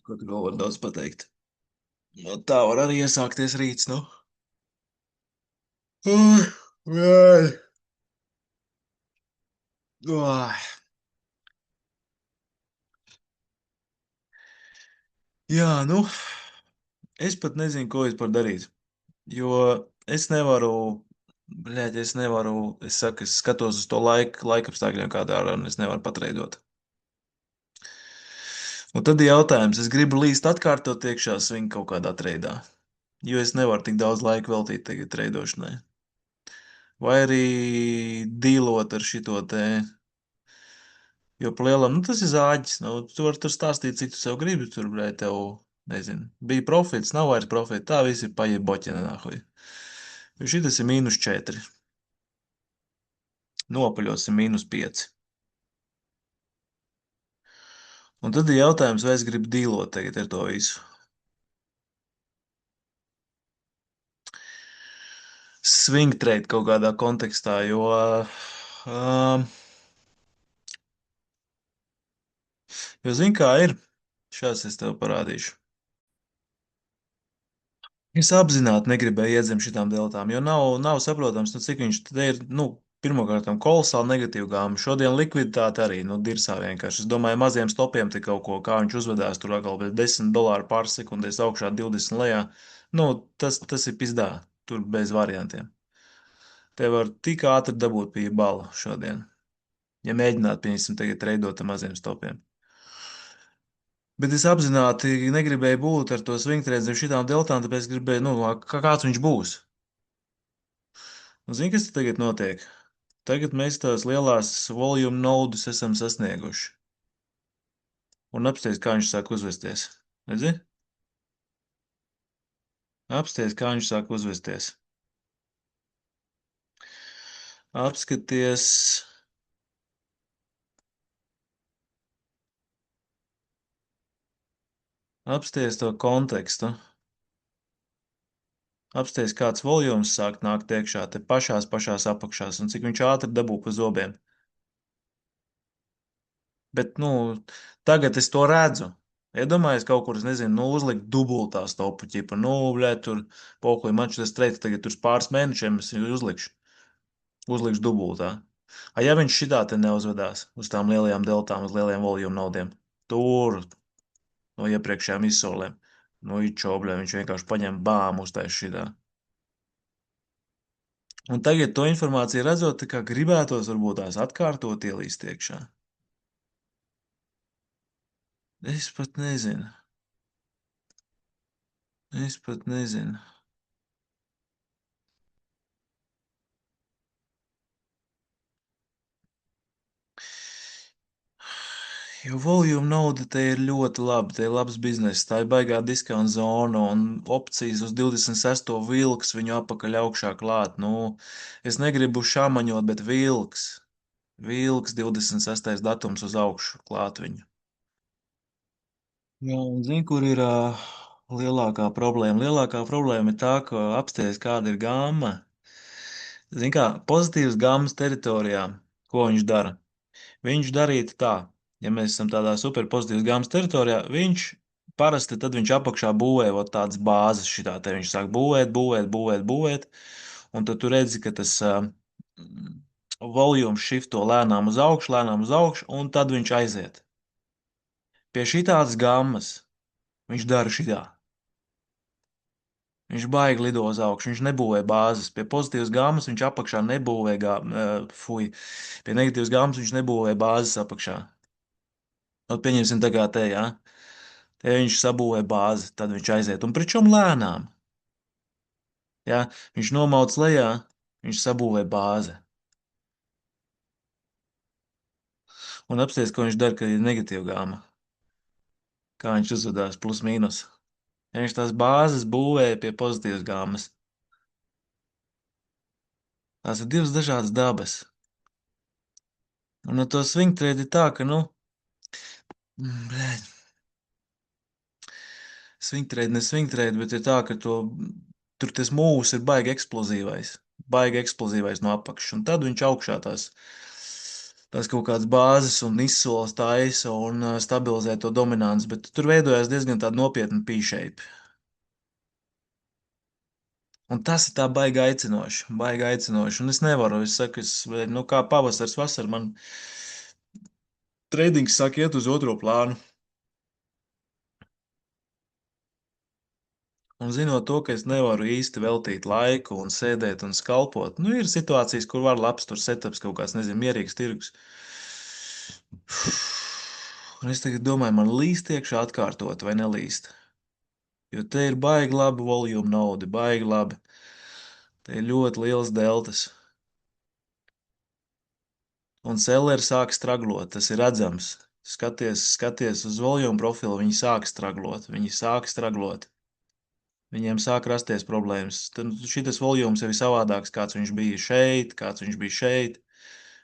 Ko tu vēl vari daudz pateikt? Nu, tā var arī iesākties rīts, nu. Ai. Ai. Jā, nu, es pat nezinu, ko vispār darīt. Jo es nevaru, es nevaru, es saku, es skatos uz to laika apstākļiem, kādā ar, un es nevaru patreidot. Un tad ir jautājums, es gribu līst atkārtot iekšā svingt kaut kādā treidā, jo es nevaru tik daudz laika veltīt tagad treidošanai. Vai arī dīlot ar šito te. Jo pa lielam, nu, tas ir zāģis. Nu, tu vari tur stāstīt, cik tu sev gribi. Tur, blēd, tev, nezinu, bija profits, nav vairs profits. Tā viss ir paiet boķina nāhuj. Jo šitas ir -4. Nopaļosim -5. Un tad ir jautājums, vai es gribu dīlot tagad ar to visu. Swing trade kaut kādā kontekstā, jo zini, kā ir. Šās es tev parādīšu. Es apzināti negribēju iedzert šitām deltām, jo nav saprotams, nu, cik viņš te ir, nu, pirmkārt, kolosāli negatīva gāma. Šodien likviditāte arī, nu, dirsā vienkārši. Es domāju, maziem stopiem te kaut ko, kā viņš uzvedās tur atkal bez $10 pār sekundēs augšā 20 lejā. Nu, tas ir pizdā, tur bez variantiem. Te var tik ātri dabūt pie balu šodien, ja mēģināt, pieņemsim, tagad treidot ar maziem stopiem. Bet es apzināti negribēju būt ar to svingtrēdzi zem šitām deltām, tāpēc gribēju, nu, kāds viņš būs. Un zini, kas tagad notiek? Tagad mēs tās lielās volume nodes esam sasnieguši. Un apsties, kā viņš sāk uzvesties. Redzi? Apsties, kā viņš sāk uzvesties. Apskaties. Apsties to kontekstu. Apsties, kāds volums sāk nākt iekšā te pašās apakšās un cik viņš ātri dabū pa zobiem. Bet, nu, tagad es to redzu. Iedomājies kaut kur, es nezinu, nu, uzlikt dubultā stopu ķipa. Nu, blē, tur pokoju man šis treits tagad uz pāris mēnešiem es viņu uzlikšu. Uzlikšu dubultā. A, ja viņš šitā te neuzvedās uz tām lielajām deltām, uz lielajiem volume nodiem, tur no iepriekšējām izsolēm, nu, čoblē, viņš vienkārši paņem bām uztais šitā. Un tagad to informāciju redzot, tā kā gribētos varbūt tās atkārtot ielīst iekšā. Es pat nezinu. Es pat nezinu. Jo volume nauda te ir ļoti laba, te ir labs bizness, tā ir baigā diskanta zona un opcijas uz 26. vilks viņu apakaļ augšā klāt. Nu, es negribu šāmaņot, bet vilks. Vilks 26. datums uz augšu klāt viņu. Jā, un zini, kur ir lielākā problēma? Lielākā problēma ir tā, ka apsties kāda ir gāma. Zini kā, pozitīvas gāmas teritorijā, ko viņš dara? Viņš darītu tā, ja mēs esam tādā superpozitīvas gāmas teritorijā, viņš parasti tad viņš apakšā būvē vot tādas bāzes šitā te viņš sāk būvēt, un tad tu redzi, ka tas volume shifto lēnām uz augšu, un tad viņš aiziet. Pie šitādas gammas viņš dara šitā. Viņš baigi lido uz augšu, viņš nebūvē bāzes. Pie pozitīvas gāmas viņš apakšā nebūvē, pie negatīvas gāmas viņš nebūvē bāzes apakšā. Nu, pieņemsim tā kā te, jā. Te viņš sabūvē bāzi, tad viņš aiziet. Un pričom lēnām. Jā, viņš nomauc lejā, viņš sabūvē bāzi. Un apsties, ko viņš dara, kad ir negatīva gāma. Kā viņš uzvedās plus mīnus. Ja viņš tās bāzes būvē pie pozitīvas gāmas. Tās ir divas dažādas dabas. Un ar to swing trade ir tā, ka, nu, blēd, swing trade, ne swing trade, bet ir tā, ka tur tas mūvs ir baigi eksplozīvais no apakšas. Un tad viņš augšā tās tās kaut kādas bāzes un izsoles taisa un stabilizē to dominanci, bet tur veidojas diezgan tāda nopietna pīšeipa. Un tas ir tā baigi aicinoši, un es nevaru, es saku, nu kā pavasars, vasara, man treidings sāk iet uz otro plānu. Un zinot to, ka es nevaru īsti veltīt laiku un sēdēt un skalpot, nu, ir situācijas, kur var labs tur setups kaut kāds, nezinu, mierīgs tirgus. Un es tagad domāju, man līst iekšā atkārtot vai nelīst. Jo te ir baigi labi volume nauda, baigi labi. Te ir ļoti liels deltas. Un selleri sāk straglot, tas ir redzams. Skaties uz volume profilu, viņi sāk straglot, viņi sāk straglot. Viņiem sāk rasties problēmas. Tad šis volums jau ir savādāks, kāds viņš bija šeit, kāds viņš bija šeit.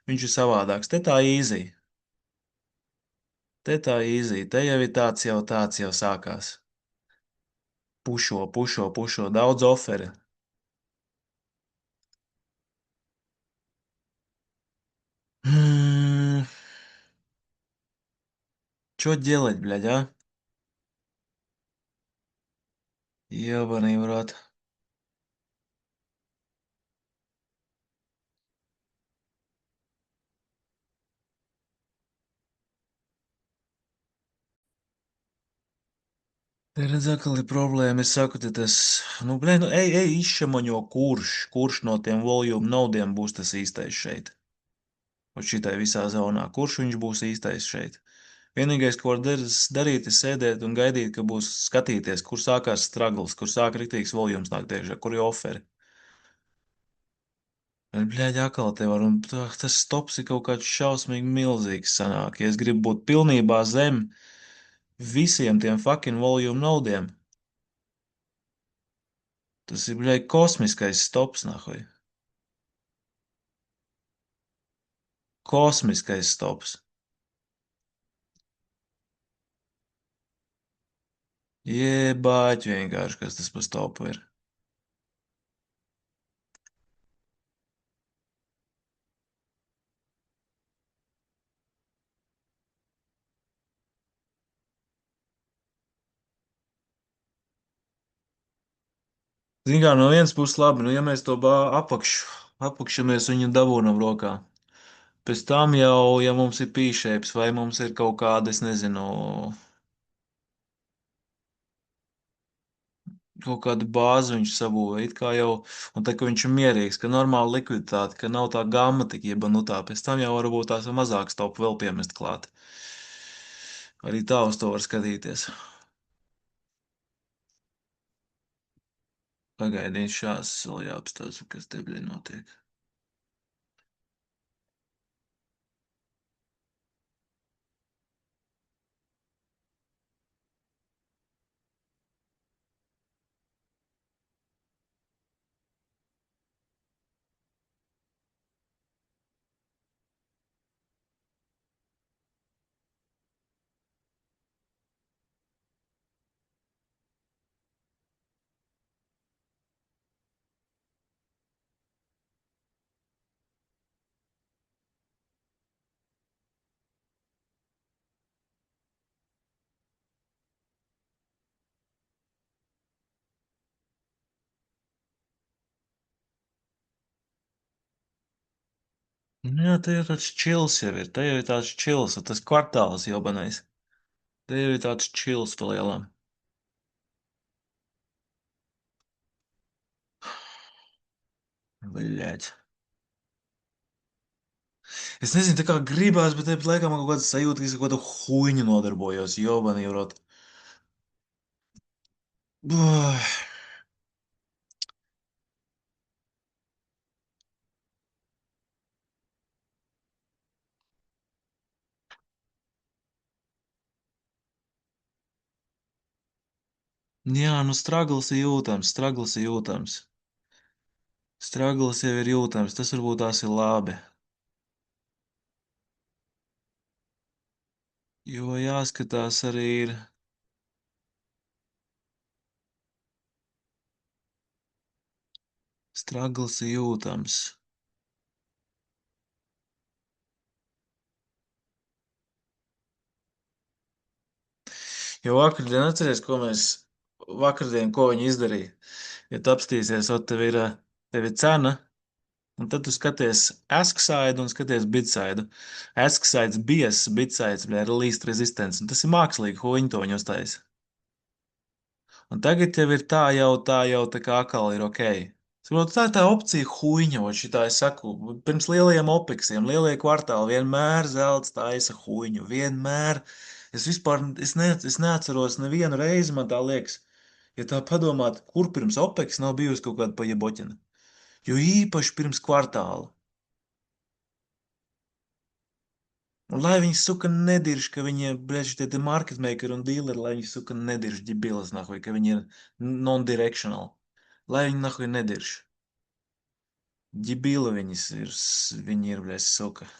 Viņš ir savādāks. Te tā īzī. Te tā īzī. Te jau ir tāds jau sākās. Pušo. Daudz oferi. Hmm. Что делать, блядь, а? Ёбаный в рот. Te redz, atkal ir problēma. Es saku, te tas, nu, blē, nu, ej, izšamoņo, kurš no tiem volume naudiem būs tas īstais šeit. Un šitai visā zonā. Kurš viņš būs īstais šeit? Vienīgais, ko var darīt, ir sēdēt un gaidīt, ka būs skatīties, kur sākās struggles, kur sāk riktīgs volums nākt iekšā, kur ir oferi. Bet, bļaļ, atkal te var, un tas stops ir kaut kāds šausmīgi milzīgs sanāk. Ja es gribu būt pilnībā zem visiem tiem fucking volume naudiem, tas ir, bļaļ, kosmiskais stops, nahoj. Kosmiskais stops. Jebāķi vienkārši, kas tas pa stopu ir. Zini kā, no vienas puses labi, nu ja mēs to apakšamies viņu dabūnam rokā. Pēc tam jau, ja mums ir pīšēps vai mums ir kaut kāda, es nezinu, kaut kāda bāze viņš sabūvē, it kā jau, un tā, ka viņš ir mierīgs, ka normāla likviditāte, ka nav tā gamma tik jeba, nu tā, pēc tam jau varbūt tās mazāk stopu vēl piemest klāt. Arī tā uz to var skatīties. Pagaidīt šās vēl jāapstāsta, kas te bļi notiek. Nu jā, te jau tāds čils jau ir, te jau ir tāds čils, un tas kvartāls jobanais. Te jau ir tāds čils pa lielam. Bļaļ. Es nezinu, tā kā gribās, bet tāpat laikā man kaut kāda sajūta, ka es ar kaut kādu huīņu nodarbojos, jobanī, rot. Buh. Jā, nu stragls ir jūtams, stragls ir jūtams. Stragls jau ir jūtams, tas varbūt tās ir labi. Jo jāskatās arī ir, stragls ir jūtams. Jo vakardien atceries, ko viņi izdarīja. Ja tu apstīsies, o tev ir cena, un tad tu skaties ask side un skaties bid side. Ask sides bias, bid sides, bļā, ir least resistance, un tas ir mākslīgi, huņi to viņi uztaisa. Un tagad jau ir tā jau tā kā atkal ir ok. Saprot, tā ir tā opcija huīņot, šitā es saku, pirms lielajiem opeksiem, lielie kvartāli vienmēr zelts taisa huīņu, vienmēr. Es neatceros nevienu reizi, man tā liekas, ja tā padomāt, kur pirms opeks nav bijusi kaut kāda pajeboķina. Jo īpaši pirms kvartāla. Un lai viņi suka nedirž, ka viņi ir, bļaļ, šitie te market makeri un dealeri, lai viņi suka nedirž ģibilas, nahuj, ka viņi ir non-directional. Lai viņi nahuj nedirž. Ģibila viņi ir, bļaļ, suka.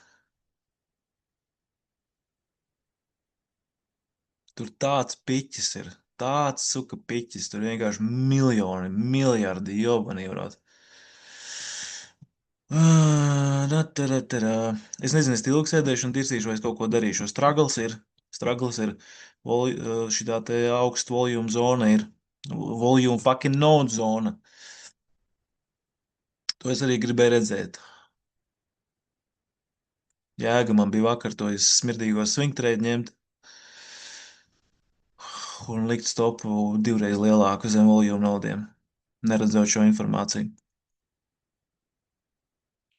Tur tāds piķis ir. Tāds suka piķis. Tur vienkārši miljoni, miljardi jobani, varot. Es nezinu, es ilgi sēdēšu un tirsīšu, vai es kaut ko darīšu. Struggles ir. Struggles ir. Šitā te augst volume zona ir. Volume fucking node zona. To es arī gribēju redzēt. Jēga man bija vakar to smirdīgo swing trade ņemt un likt stopu divreiz lielāku zem volume nodiem. Neredzot šo informāciju.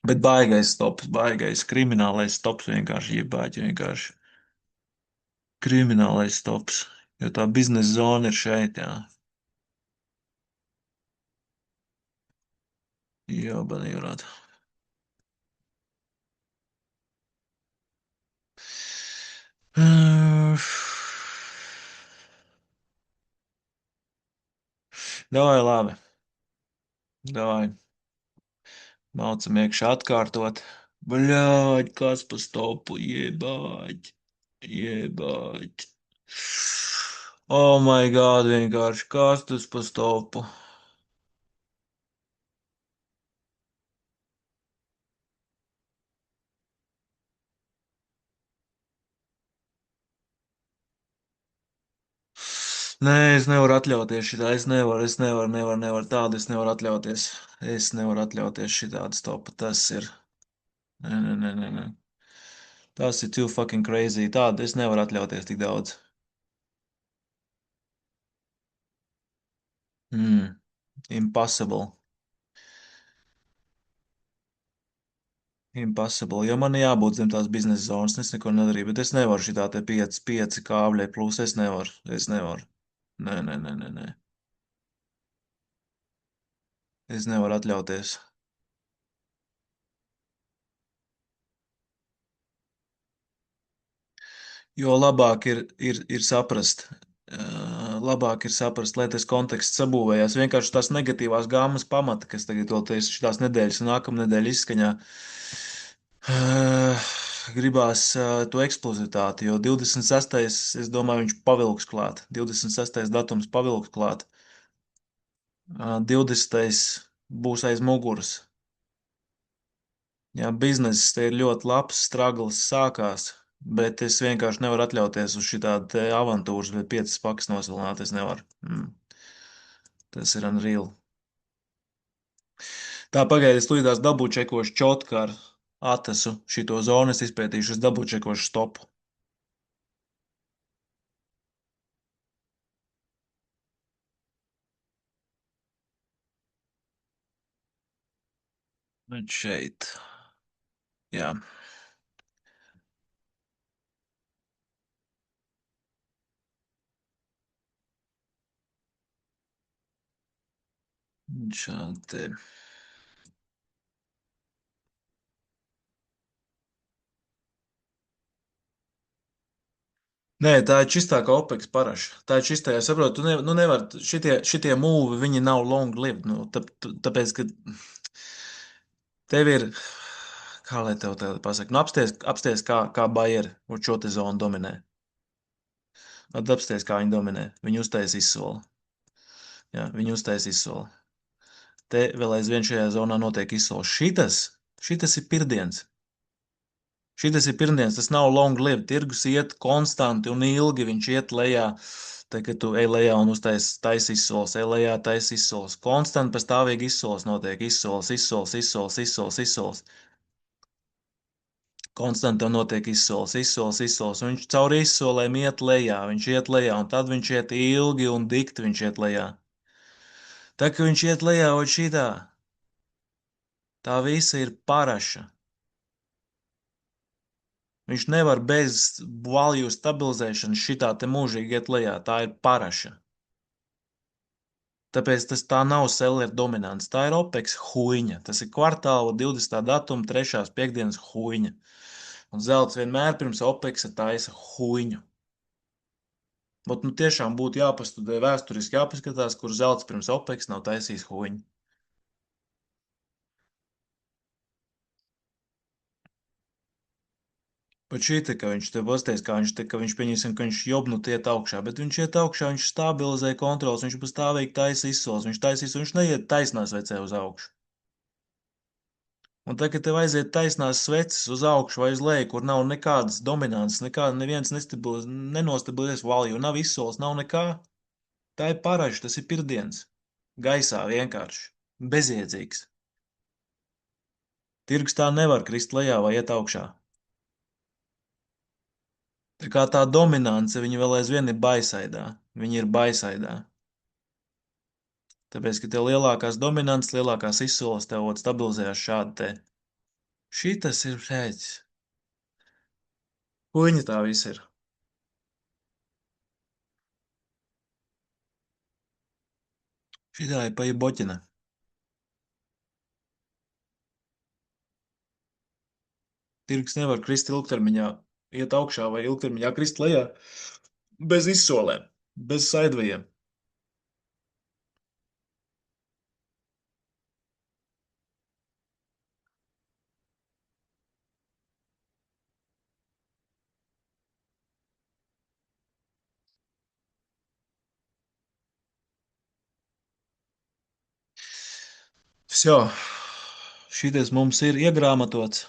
Bet baigais stops, baigais kriminālais stops vienkārši iebāķi vienkārši. Kriminālais stops, jo tā biznesa zona ir šeit, jā. Jā, banījurāt. Davai, labi. Davai. Maucam iekšā atkārtot. Bļāģ, kas pa stopu, jebāģ. Jebāģ. Oh my god, vienkārši kas tas pa stopu. Nē, es nevaru atļauties šitā. Es nevaru tādu. Es nevaru atļauties. Es nevaru atļauties šitādu stopu. Tas ir. Nē, nē, nē, nē, nē. Tas ir too fucking crazy. Tādu es nevaru atļauties tik daudz. Impossible. Impossible. Jo man jābūt zem tās biznesa zonas. Es neko nedarīju. Bet es nevaru šitā te 5 kābļi plus. Es nevaru. Es nevaru. Nē, nē, nē, nē, nē. Es nevaru atļauties. Jo labāk ir saprast, labāk ir saprast, lai tas konteksts sabūvējās. Vienkārši tās negatīvās gāmas pamata, kas tagad vēl tieši šitās nedēļas un nākamā nedēļa izskaņā, gribās to eksplozitāti, jo 26. es domāju, viņš pavilks klāt. 26. datums pavilks klāt. 20. būs aiz muguras. Jā, bizness te ir ļoti labs, struggles sākās, bet es vienkārši nevaru atļauties uz šitādu te avantūras, bet 5 pakas nosalināt es nevaru. Tas ir unreal. Tā pagaidi, es tūlītās dabūčekošu čotku ar atasu šito zonu, es izpētīšu, es dabūčekošu stopu. Bet šeit, jā. Šādi te. Nē, tā ir čistāka OPEX paraša. Tā ir čistā, es saprotu, nevar, šitie mūvi, viņi nav long lived, tāpēc, ka tev ir, kā lai tev pasaka, apsties kā Bayeri, un šo te zonu dominē. Apsties, kā viņi dominē. Viņi uztais izsoli. Jā, viņi uztais izsoli. Te vēl aizvien šajā zonā notiek izsoles. Šitas ir pirdiens. Šitas ir pirmdienas, tas nav long live. Tirgus iet konstanti un ilgi, viņš iet lejā. Tā kā tu ej lejā un uztais tais izsoles, ej lejā tais izsoles. Konstanti pastāvīgi izsoles notiek, izsoles, izsoles, izsoles, izsoles, izsoles. Konstanti tev notiek izsoles, izsoles, izsoles. Un viņš cauri izsolēm iet lejā, viņš iet lejā, un tad viņš iet ilgi un dikti viņš iet lejā. Tā kā viņš iet lejā, ot šitā, tā visa ir paraša. Viņš nevar bez valju stabilizēšanas šitā te mūžīgi iet lejā. Tā ir paraša. Tāpēc tā nav seller dominants. Tā ir OPEX huīņa. Tas ir kvartāla 20. datuma 3. piekdienas huīņa. Un zelts vienmēr pirms OPEX taisa huīņu. Bet nu tiešām būtu jāpastudē vēsturiski jāpaskatās, kur zelts pirms OPEX nav taisījis huīņu. Pat šī te, ka viņš te pasties, kā viņš te, ka viņš pieņemsim, ka viņš jobnu iet augšā, bet viņš iet augšā, viņš stabilizē kontrols, viņš pastāvīgi taisa izsoles, viņš taisīs, viņš neiet taisnās vecē uz augšu. Un tagad tev aiziet taisnās sveces uz augšu vai uz leju, kur nav nekādas dominances, nekāda, neviens nenostabilizēs valju, nav izsoles, nav nekā. Tā ir paraža, tas ir pirdiens. Gaisā vienkārši. Bezjēdzīgs. Tirgus tā nevar krist lejā vai iet augšā. Tā kā tā dominance, viņa vēl aizvien ir baisaidā. Viņa ir baisaidā. Tāpēc, ka tev lielākās dominances, lielākās izsoles tev stabilizējās šādi te. Šitas ir, blēģis. Kuņa tā viss ir. Šitā ir pa boķina. Tirgus nevar krist ilgtermiņā, iet augšā vai ilgtermiņā krist lejā bez izsolēm, bez saidvajiem. Vsjo, šitas mums ir iegrāmatots.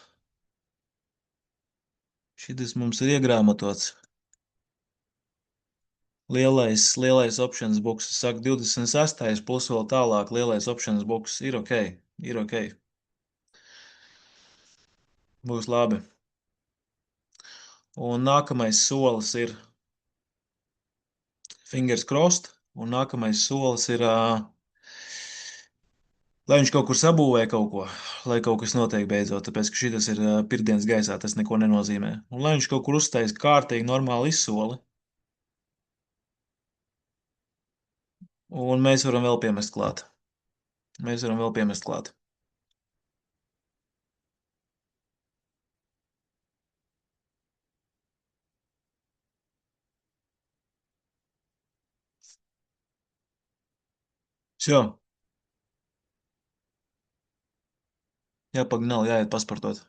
Šitas mums ir iegrāmatots. Lielais options box, saka 26. plus vēl tālāk lielais options box ir ok, ir ok. Būs labi. Un nākamais solis ir fingers crossed, un nākamais solis ir, lai viņš kaut kur sabūvē kaut ko, lai kaut kas notiek beidzot, tāpēc, ka šitas ir pirtdienas gaisā, tas neko nenozīmē. Un lai viņš kaut kur uztais kārtīgi normāli izsoli, un mēs varam vēl piemest klāt. Mēs varam vēl piemest klāt. Vsjo. Jā, pagnāli, jāiet pasportot.